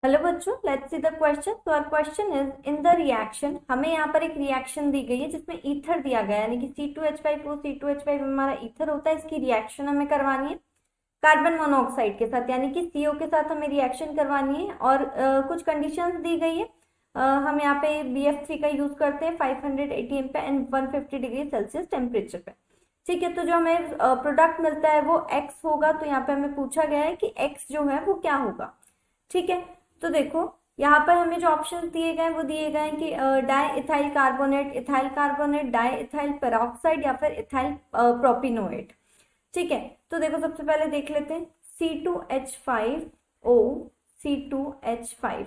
Hello बच्चों, let's see the question. तो our question is in the reaction. हमें यहाँ पर एक रिएक्शन दी गई है जिसमें ईथर दिया गया है, यानी कि C2H5O C2H5 हमारा ईथर होता है। इसकी रिएक्शन हमें करवानी है कार्बन मोनोऑक्साइड के साथ, यानी कि CO के साथ हमें रिएक्शन करवानी है। और कुछ कंडीशंस दी गई है। हम यहाँ पे BF3 का यूज करते हैं 500 ATM पे एंड 150 डिग्री सेल्सियस टेम्परेचर पे। ठीक है, तो जो हमें प्रोडक्ट मिलता है वो X होगा। तो यहाँ पे हमें पूछा गया है कि X जो है वो क्या होगा। ठीक है, तो देखो यहाँ पर हमें जो ऑप्शन दिए गए हैं वो दिए गए हैं कि di ethyl carbonate, di ethyl peroxide या फिर इथाइल प्रोपिनोएट। ठीक है, तो देखो सबसे पहले देख लेते हैं C2H5O C2H5।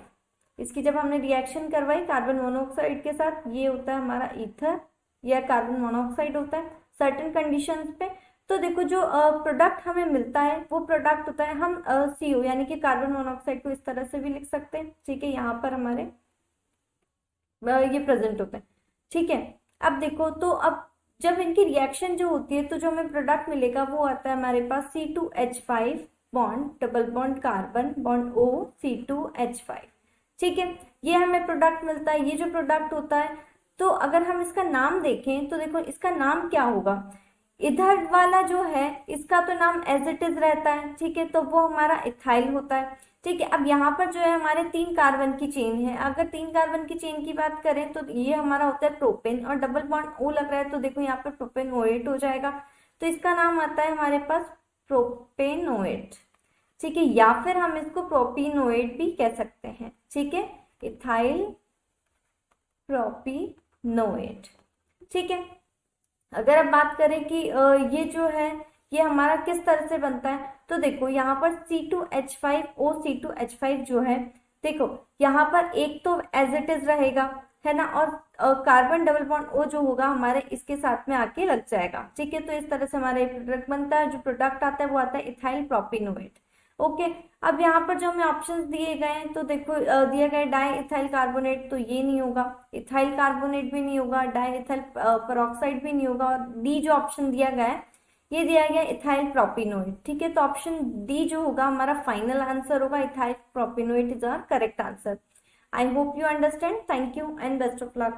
इसकी जब हमने रिएक्शन करवाई कार्बन मोनोऑक्साइड के साथ, ये होता है हमारा ईथर या कार्बन मोनोऑक्साइड होता है सर्टेन कंडीशंस पे। तो देखो जो प्रोडक्ट हमें मिलता है वो प्रोडक्ट होता है, हम CO यानी कि कार्बन मोनोऑक्साइड को इस तरह से भी लिख सकते हैं। ठीक है, यहाँ पर हमारे ये प्रेजेंट होता है। ठीक है, अब देखो तो अब जब इनकी रिएक्शन जो होती है तो जो हमें प्रोडक्ट मिलेगा वो आता है हमारे पास C2H5 bond double bond carbon bond O C2H5। ठीक है, ये हमें प्रोडक्ट मिलता है। ये जो प्रोडक्ट होता है, तो अगर हम इसका नाम देखें तो देखो इसका नाम क्या होगा। इधर वाला जो है इसका तो नाम एज इट इज रहता है। ठीक है, तो वो हमारा इथाइल होता है। ठीक है, अब यहाँ पर जो है हमारे 3 कार्बन की चेन है। अगर 3 कार्बन की चेन की बात करें तो ये हमारा होता है प्रोपेन, और डबल बॉन्ड O लग रहा है तो देखो यहाँ पर प्रोपेनोएट हो जाएगा। तो इसका नाम आता है हमारे पास प्रोपेनोएट। ठीक है, या फिर हम इसको प्रोपिनोएट भी कह सकते हैं। ठीक है, इथाइल प्रोपिनोएट। ठीक है, अगर अब बात करें कि ये जो है ये हमारा किस तरह से बनता है, तो देखो यहाँ पर C2H5O C2H5 जो है, देखो यहाँ पर एक तो एज इट इज रहेगा, है ना, और कार्बन डबल बॉन्ड O जो होगा हमारे इसके साथ में आके लग जाएगा। ठीक है, तो इस तरह से हमारा प्रोडक्ट बनता है। जो प्रोडक्ट आता है वो आता है इथाइल प्रोपिनोएट। ओके, अब यहाँ पर जो हमें ऑप्शंस दिए गए हैं तो देखो दिया गया डाई इथाइल कार्बोनेट, तो ये नहीं होगा। इथाइल कार्बोनेट भी नहीं होगा, डाई इथाइल पेरोक्साइड भी नहीं होगा, और डी जो ऑप्शन दिया गया है ये दिया गया इथाइल प्रोपिनोएट। ठीक है, तो ऑप्शन डी जो होगा हमारा फाइनल आंसर होगा। Ethyl propanoate is our correct answer. I hope you understand. Thank you and best of luck.